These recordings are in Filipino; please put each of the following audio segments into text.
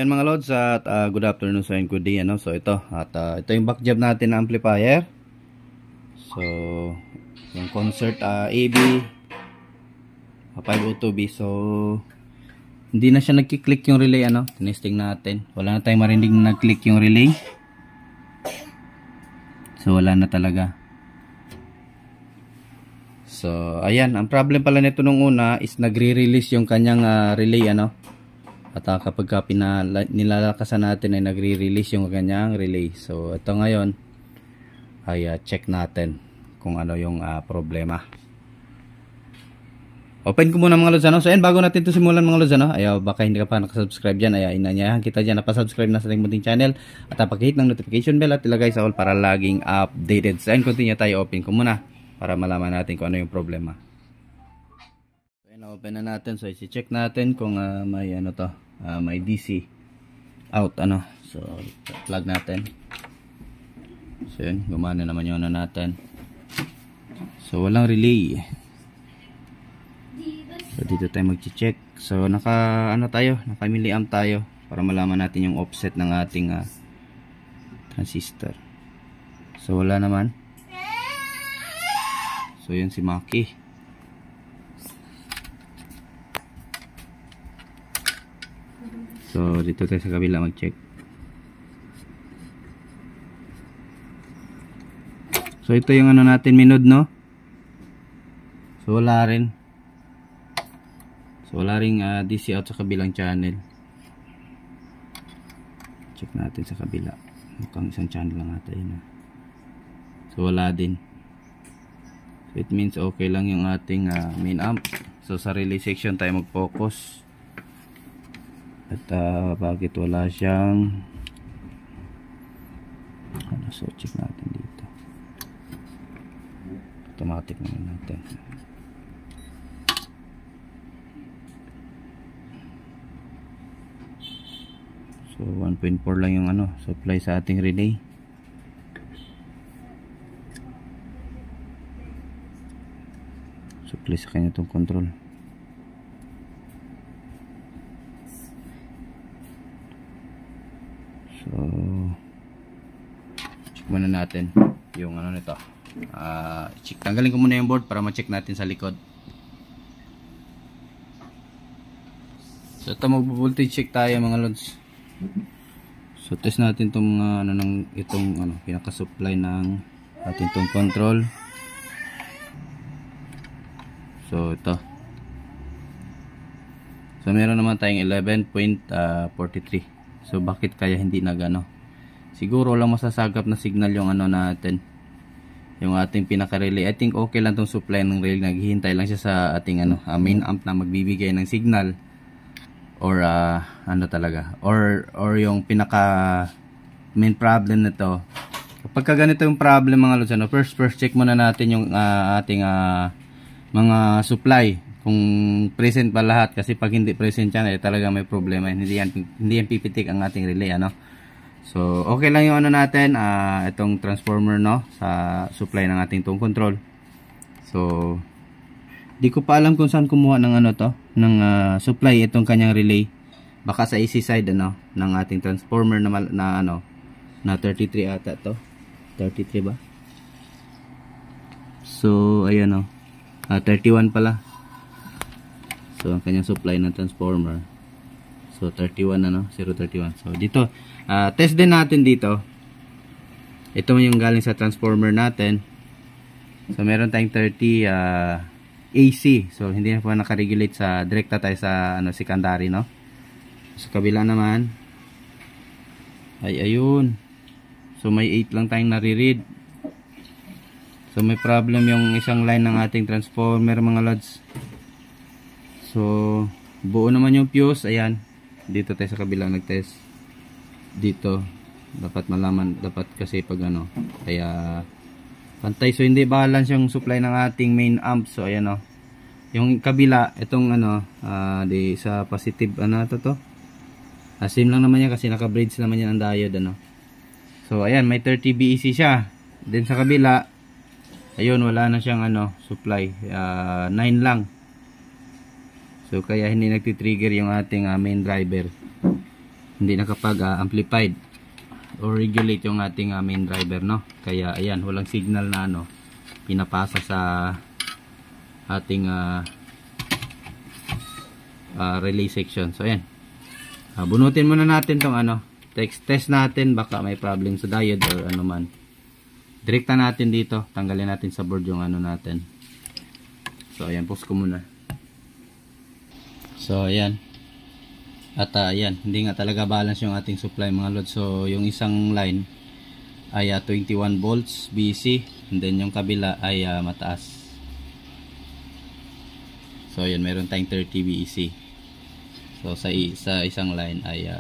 ayan mga lods at good afternoon and good day ano. So ito ito yung back job natin na amplifier. So yung concert AB 502B. So hindi na siya nagki-click yung relay ano. Tinesting natin. Wala na tayong marinig na nag-click yung relay. So wala na talaga. So ayan, ang problem pala nito nung una is nagre-release yung kanyang relay ano. At kapag nilalakasan natin ay nagre-release yung kanyang relay. So ito ngayon ay check natin kung ano yung problema. Open ko muna mga lods ano. So ayan, bago natin ito simulan mga lods ano, ayaw baka hindi ka pa nakasubscribe dyan, ay inanyayahan kita dyan na pa-subscribe na sa ating munting channel at pakihit ng notification bell at ilagay sa all para laging updated. So ayan, continue tayo. Open ko muna para malaman natin kung ano yung problema. Open na natin. So i-check natin kung may ano to, may DC out ano. So plug natin. So yun, gumana naman yung ano natin. So walang relay. So dito tayo mag-check. So naka ano tayo, naka milliamp tayo para malaman natin yung offset ng ating transistor. So wala naman. So yun si Maki. So dito tayo sa kabila mag-check. So ito yung ano natin, minod no. So wala rin. So wala ring DC out sa kabilang channel. Check natin sa kabila. Mukhang isang channel lang ata yun. So wala din. So it means okay lang yung ating main amp. So sa relay section tayo mag-focus. At bakit wala siyang ano, so check natin dito. Automatic naman natin. So 1.4 lang yung ano supply sa ating relay. Supply sa kanya itong control. So check muna natin yung ano nito. Check, tanggalin ko muna yung board para ma-check natin sa likod. So ito, mag-voltage check tayo mga lods. So test natin itong ano ng itong ano pinaka-supply ng ating itong control. So ito. So meron naman tayong 11.43. So bakit kaya hindi nagano? Siguro lang masasagap na signal yung ano natin. Yung ating pinaka-relay. I think okay lang tong supply ng relay. Naghihintay lang siya sa ating ano, main amp na magbibigay ng signal. Or ano talaga. Or yung pinaka main problem nito. Kapag ganito yung problem mga lods, ano, first check muna natin yung ating mga supply. Kung present pa lahat, kasi pag hindi present yan talaga may problema. Hindi yan pipitik ang ating relay ano. So okay lang yung ano natin, itong transformer no sa supply ng ating tong control. So di ko pa alam kung saan kumuha ng ano to, ng supply itong kanyang relay. Baka sa AC side ano ng ating transformer na ano na 33 ata to. 33 ba? So ayan oh. 31 pala. So ang kanyang supply ng transformer. So 31 ano, 031. So dito, test din natin dito. Ito yung galing sa transformer natin. So meron tayong 30 AC. So hindi na po naka-regulate sa direkta tayo sa ano secondary no. Sa kabila naman ay ayun. So may 8 lang tayong nare-read. So may problem yung isang line ng ating transformer mga lods. So buo naman yung fuse. Ayan, dito tayo sa kabilang nag-test. Dito dapat malaman, dapat kasi pag ano kaya pantay. So hindi balance yung supply ng ating main amp. So ayan o, yung kabila itong ano di sa positive ano to same lang naman yan kasi naka-bridge naman yan ang diode ano. So ayan, may 30 BEC siya. Then sa kabila ayun, wala na siyang ano supply, 9 lang. So kaya hindi nagti-trigger yung ating main driver. hindi nakapag-amplified or regulate yung ating main driver, no? Kaya ayan, walang signal na ano pinapasa sa ating relay section. So ayan, bunutin muna natin tong ano, test natin, baka may problem sa diode or ano man. Direkta natin dito, tanggalin natin sa board yung ano natin. So ayan, pause ko muna. So ayan, at ayan, hindi nga talaga balance yung ating supply mga lods. So yung isang line ay 21 volts BC, and then yung kabila ay mataas. So ayan, meron tayong 30 BEC. So sa isang line ay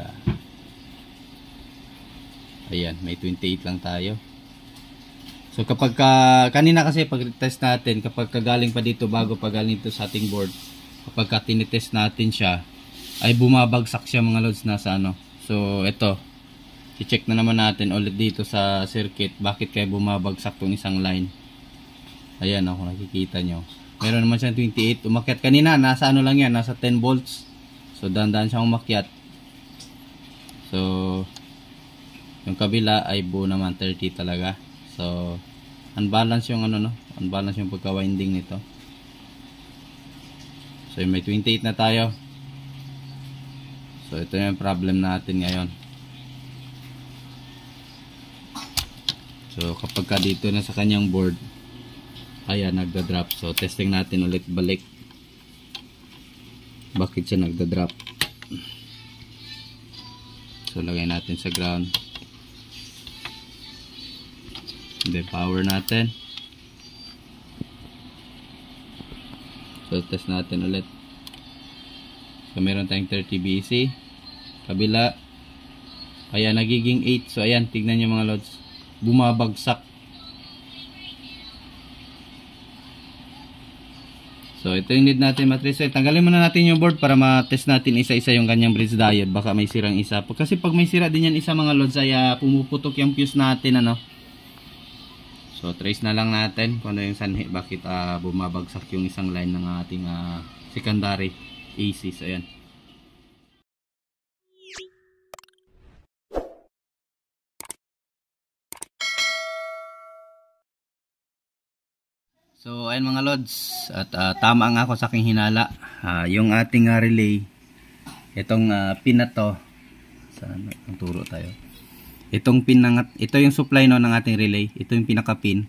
ayan, may 28 lang tayo. So kapag kanina kasi pag test natin, kapag galing pa dito, bago pa galing dito sa ating board, kapag tinitest natin siya, ay bumabagsak siya mga lods na sa ano. So ito, i-check na naman natin ulit dito sa circuit, bakit kaya bumabagsak tong isang line. Ayan, ako nakikita nyo, meron naman siyang 28. Umakyat kanina, nasa ano lang yan, nasa 10 volts. So dandan siyang umakyat. So yung kabila ay buo naman 30 talaga. So unbalance yung ano, no, unbalance yung pagka-winding nito. So may 28 na tayo. So ito yung problem natin ngayon. So kapag ka dito na sa kanyang board, ayan, nagda-drop. So testing natin ulit balik, bakit siya nagda-drop. So lagay natin sa ground, then power natin. So test natin ulit. So meron tayong 30 BC, kabila, ayan, nagiging 8. So ayan, tignan nyo mga lods, bumabagsak. So ito yung need natin matrace. Tanggalin muna natin yung board para ma-test natin isa-isa yung kanyang bridge diode. Baka may sirang isa. Kasi pag may sira din yan isa mga lods, ay pumuputok yung fuse natin, ano. So trace na lang natin kung ano yung sanhi, bakit bumabagsak yung isang line ng ating secondary AC. So ayan. So ayan mga lods, at tama nga ako sa aking hinala. Yung ating relay, itong pin na to, saan ang turo tayo? Itong pin ito yung supply, no, ng ating relay. Ito yung pinaka pin.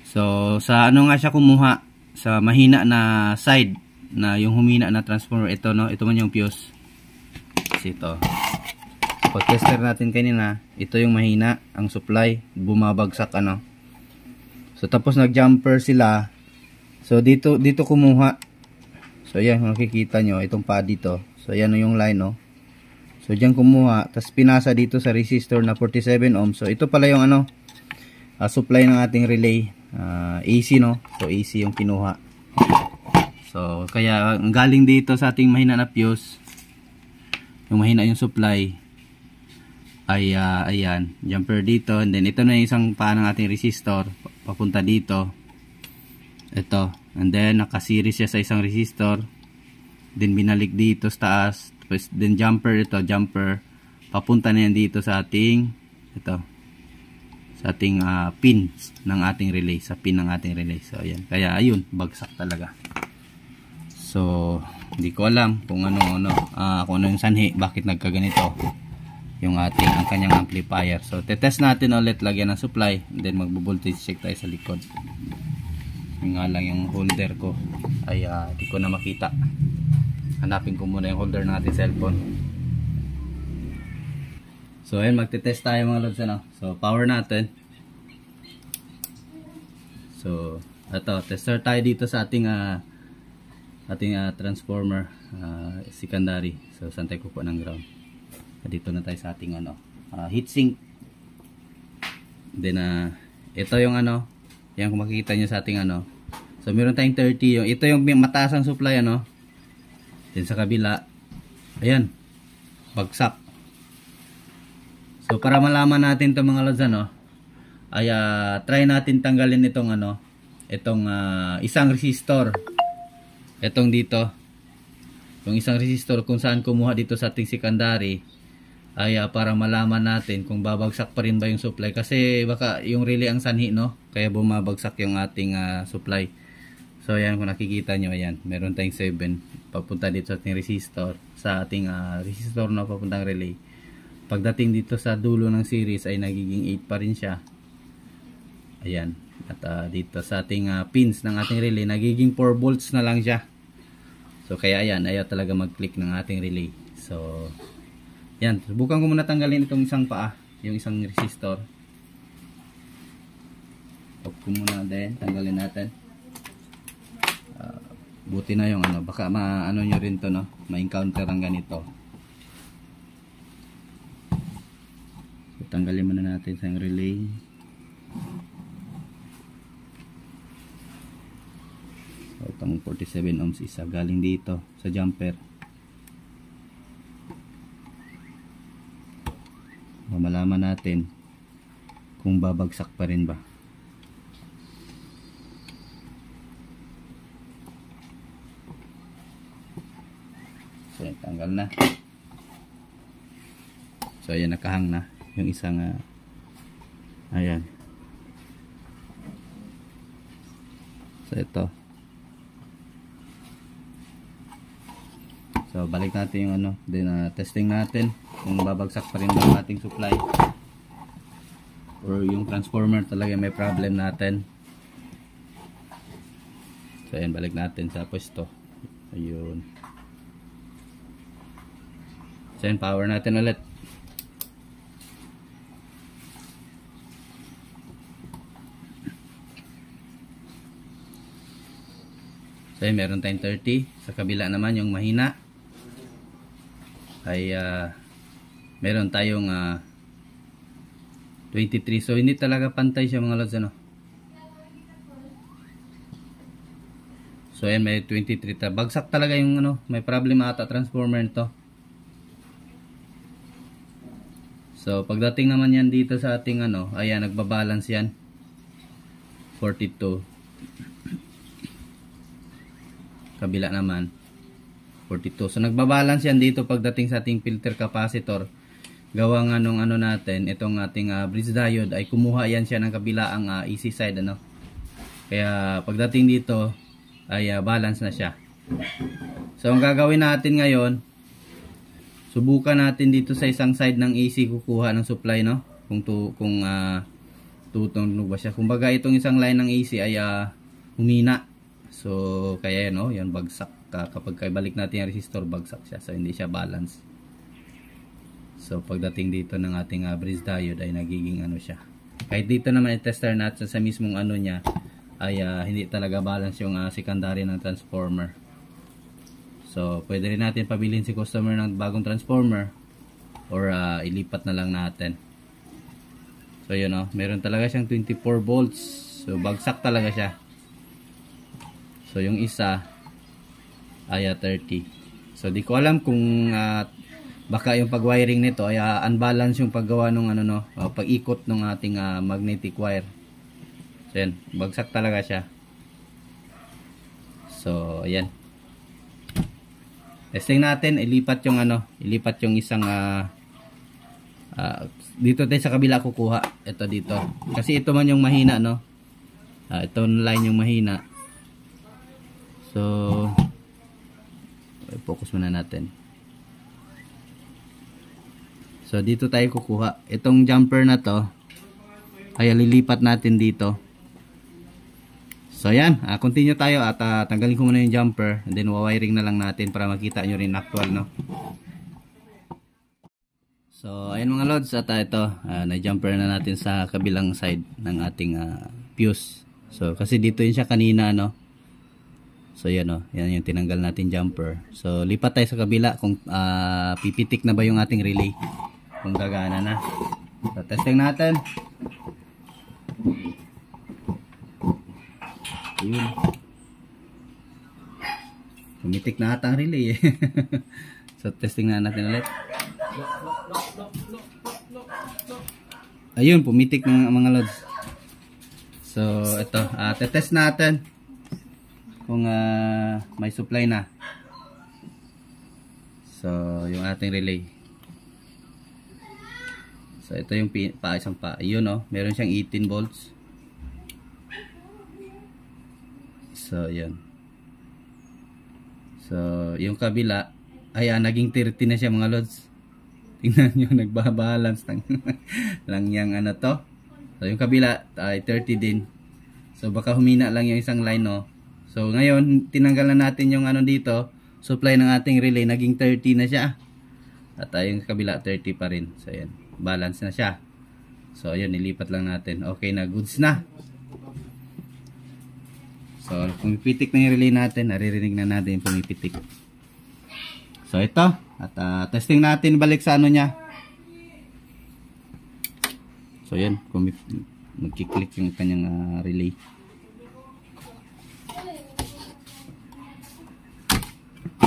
So sa ano nga siya kumuha, sa mahina na side, na yung humina na transformer. Ito, no, ito man yung fuse. Kasi ito, pag tester natin kanina, ito yung mahina ang supply, bumabagsak, ano. So tapos nag-jumper sila. So dito kumuha. So ayan, makikita nyo itong pad dito. So ayan yung line, no. So diyan kumuha, tapos pinasa dito sa resistor na 47 ohms. So ito pala yung ano, supply ng ating relay, AC, no. So AC yung kinuha. So kaya ang galing dito sa ating mahina na fuse, yung mahina yung supply, ay ayan, jumper dito, and then ito na yung isang paa ng ating resistor papunta dito, ito, and then nakaseries siya sa isang resistor, then binalik dito sa taas, tapos then jumper, ito jumper papunta na yan dito sa ating ito, sa ating pin ng ating relay, sa pin ng ating relay. So ayan, kaya ayun, bagsak talaga. So hindi ko alam kung ano kung ano yung sanhi, bakit nagkaganito yung ating ang kanyang amplifier. So tetest natin ulit, lagyan ng supply, and then magbo-voltage check tayo sa likod. Yung nga lang yung holder ko ay di ko na makita. Hanapin ko muna yung holder ng ating cellphone. So ayun, magte-test tayo mga lods, ano. So power natin. So ito, tester tayo dito sa ating transformer, secondary. So saan tayo kukuha ng ground? Dito na tayo sa ating heatsink. Then ito yung yan kung makikita nyo sa ating so meron tayong 30, ito yung mataas ang supply, then sa kabila, ayan, bagsak. So para malaman natin itong mga lods, ay try natin tanggalin itong itong isang resistor, itong dito, yung isang resistor kung saan kumuha dito sa ating secondary. ay para malaman natin kung babagsak pa rin ba yung supply, kasi baka yung relay ang sanhi, no, kaya bumabagsak yung ating supply. So ayan, kung nakikita nyo, ayan, meron tayong 7 papunta dito sa ating resistor, resistor, no, papuntang relay. Pagdating dito sa dulo ng series ay nagiging 8 pa rin siya. Ayan, at dito sa ating pins ng ating relay nagiging 4 volts na lang siya. So kaya ayan, ayaw talaga mag-click ng ating relay. So yan, subukan ko muna tanggalin itong isang paa, yung isang resistor. Off ko muna din, tanggalin natin. Buti na yung baka maano nyo rin to, no, ma-encounter ang ganito. So, tanggalin muna natin sa relay. So, itong 47 ohms isa galing dito sa jumper. Malaman natin kung babagsak pa rin ba. So tanggal na. So ayan, nakahang na yung isang ayan. So ito. So balik natin yung then testing natin kung babagsak pa rin ba ang ating supply or yung transformer talaga may problem natin. So ayan, balik natin sa pwesto. Ayun. So ayan, power natin ulit. So ayan, meron tayong 30. Sa kabila naman yung mahina ay meron tayong 23. So hindi talaga pantay siya, mga lods, So ayan, may 23. Bagsak talaga yung may problem ata transformer nito. So pagdating naman yan dito sa ating ayan, nagbabalance yan. 42. Kabila naman 42. So nagbabalance yan dito pagdating sa ating filter capacitor. Gawa nga nung natin, itong ating bridge diode ay kumuha yan siya ng kabilaang AC side, Kaya pagdating dito ay balance na siya. So ang gagawin natin ngayon, subukan natin dito sa isang side ng AC kukuha ng supply, kung tutunog ba siya. Kumbaga itong isang line ng AC ay humina. So kaya yan bagsak. Kapag balik natin yung resistor, bagsak siya. So hindi siya balance. So pagdating dito ng ating bridge diode ay nagiging siya. Kahit dito naman i-tester natin sa mismong niya ay hindi talaga balance yung secondary ng transformer. So pwede rin natin pabilin si customer ng bagong transformer or ilipat na lang natin. So yun, meron talaga siyang 24 volts. So bagsak talaga siya. So yung isa ay 30. So di ko alam kung baka yung pag-wiring nito ay unbalance yung paggawa ng pag-ikot ng ating magnetic wire. So yan, bagsak talaga siya. So ayan. Testing natin, ilipat yung isang dito tayo sa kabila kukuha. Ito dito. Kasi ito man yung mahina, ito line yung mahina. So focus muna natin. So dito tayo kukuha. Itong jumper na to ay lilipat natin dito. So yan, continue tayo at tanggalin ko muna yung jumper and then wiring na lang natin para makita nyo rin actual, So ayun mga lods, at ito na-jumper na natin sa kabilang side ng ating fuse. So kasi dito yun siya kanina, So yan, yan yung tinanggal natin jumper. So lipat tayo sa kabila kung pipitik na ba yung ating relay, kung gagana na. So testing natin. Ayun, pumitik na ata ang relay. So testing na natin ulit. Ayun, pumitik ng mga lods. So ito, tetest natin kung may supply na. So yung ating relay. So ito yung isang pa. Yun oh, meron siyang 18 volts. So yan. So yung kabila, ayan, naging 30 na siya mga lods. Tingnan nyo, nagbabalance lang yung ano to. So yung kabila ay 30 din. So baka humina lang yung isang line no. So ngayon, tinanggalan natin yung ano dito, supply ng ating relay, naging 30 na siya. At yung kabila 30 pa rin. So ayan, balance na siya. So ayun, nilipat lang natin. Okay na, goods na. So pumipitik na yung relay natin, naririnig na natin yung pumipitik. So ito, at testing natin balik sa ano niya. So yan, magkiklik yung kanyang relay.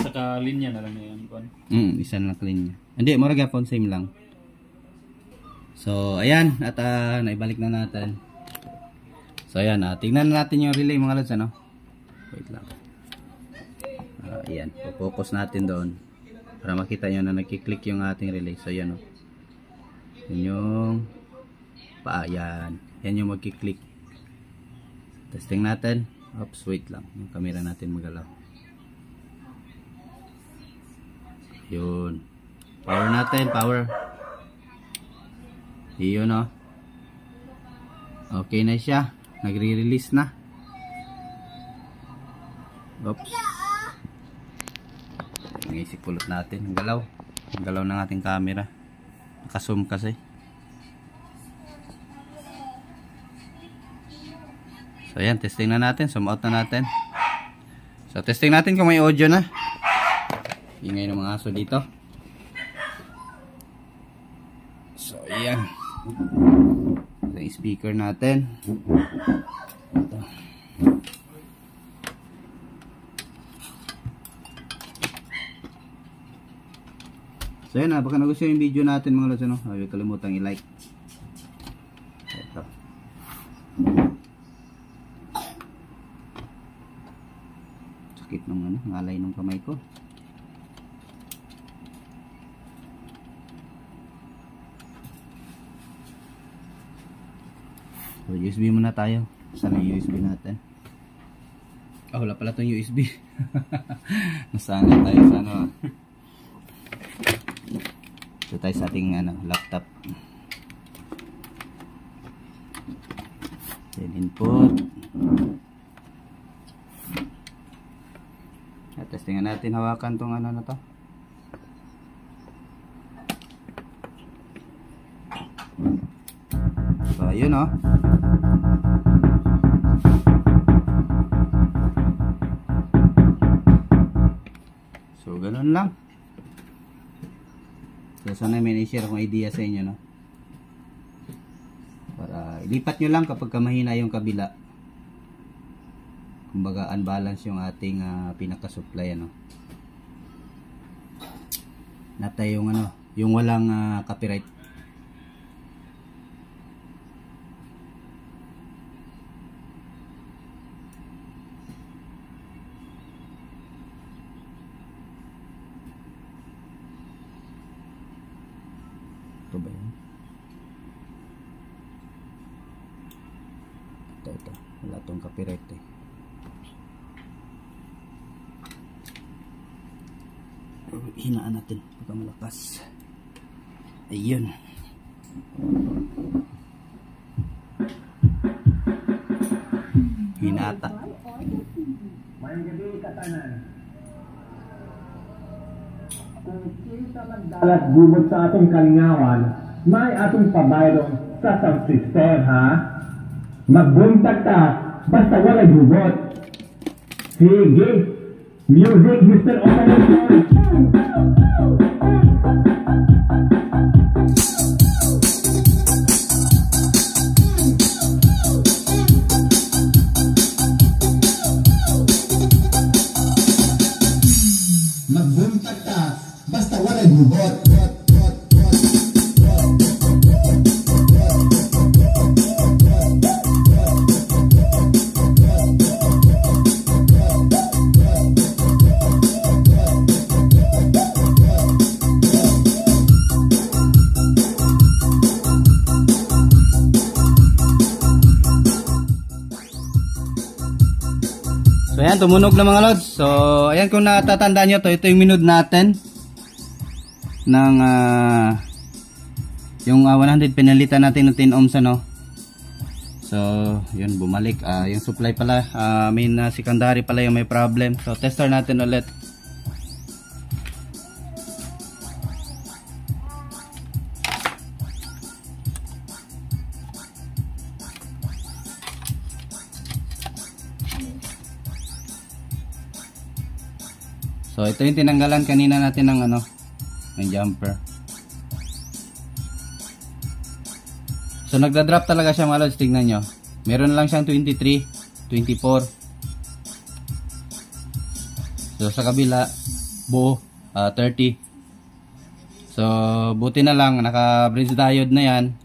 Saka linya na lang yan, Kon. Isa lang linya. Hindi, mura gapon, same lang. So ayan, at naibalik na natin. So ayan, tingnan natin yung relay mga lods, ano? Wait lang. Ayan, focus natin doon para makita nyo na nagkiklik yung ating relay. So ayan, oh. Yan yung yan. Yan yung magkiklik. Testing natin. Oops, wait lang. Yung camera natin magalaw. Yun. Power natin, power. Yun, oh. Okay na siya. Nagre-release na. Oops. Nangisip pulot natin. Ang galaw. Ang galaw ng ating camera. Naka-zoom kasi. So ayan, testing na natin. Zoom out na natin. So testing natin kung may audio na. Ingay ng mga aso dito. So ayan. Ito yung speaker natin. Ito. So yan, baka nagustuhan yung video natin mga lods, ano? Huwag kalimutang i-like. Ito. Sakit ng ano, ngalay ng kamay ko. So USB muna tayo. Saan yung USB natin? Wala pala itong USB. Nasana tayo sa ano. Ito tayo sa ating ano, laptop. Then input. At testingan natin, hawakan tong ano na to. So ayun oh. So ganun lang. So sana may i-share akong idea sa inyo, no? Para ilipat nyo lang kapag mahina yung kabila. Kumbaga unbalance yung ating pinaka-supply, ano? Natay yung ano, yung walang copyright. Ito ba yun? Ito. Wala itong copyright eh. Hinaan natin pagka malakas. Ayun. Hinata. Mayang gabi katanan. Kung kita magdalat gubot sa atong kalingawan, may atong pabaylong sa subsystem, ha? Magbuntag ta, basta wala gubot. Sige, music, Mr. Operator. Magbuntag ta, basta wala gubot. So ayan, tumunog na mga lods. So ayan, kung natatandaan nyo to, ito yung minute natin ng yung 100 pinalitan natin ng 10 ohms ano. So yun, bumalik. Yung supply pala, main secondary pala yung may problem. So tester natin ulit. So ito yung tinanggalan kanina natin ng ano, ng jumper. So nagda-drop talaga siya mga lods, tignan nyo. Meron lang siyang 23, 24. So sa kabila, buo, 30. So buti na lang, naka-bridge diode na yan.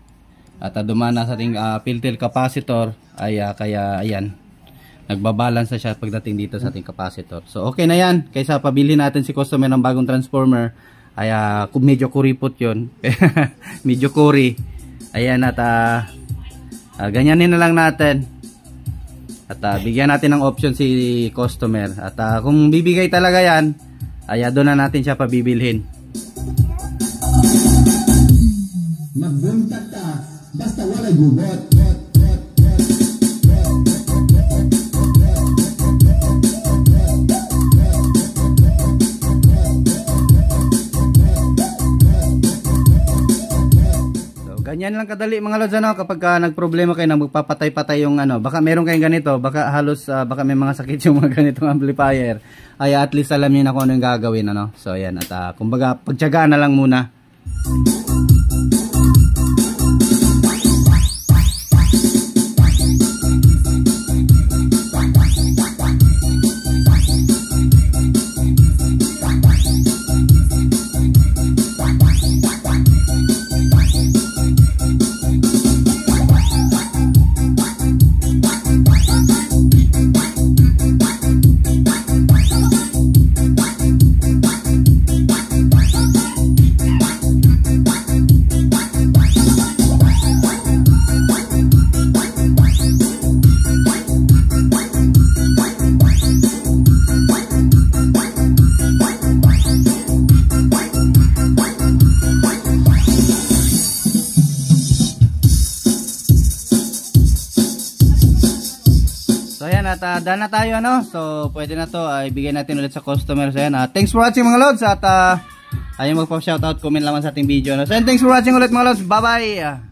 At dumana sa ating filter capacitor, ay kaya ayan, nagbabalance na siya pagdating dito sa ating capacitor. So okay na yan, kaysa pabili natin si customer ng bagong transformer, ay medyo kuripot yun. Medyo kuri. Ayan, at ganyanin na lang natin. At bigyan natin ng option si customer. At kung bibigay talaga yan, ay doon na natin siya pabibilhin. Magbuntag ka, basta wala gubot. Ganyan lang kadali mga lods ano, kapag nagproblema kayo na magpapatay-patay yung ano, baka meron kayong ganito, baka halos baka may mga sakit yung mga ganitong amplifier, ay at least alam niyo na kung ano yung gagawin ano. So ayan, at kumbaga pagtiyagaan na lang muna. At done na tayo ano. So pwede na to, ibigay natin ulit sa customer. So ayan, thanks for watching mga lods. At ayaw magpa-shoutout, comment lamang sa ating video ano. So and thanks for watching ulit mga lods. Bye bye.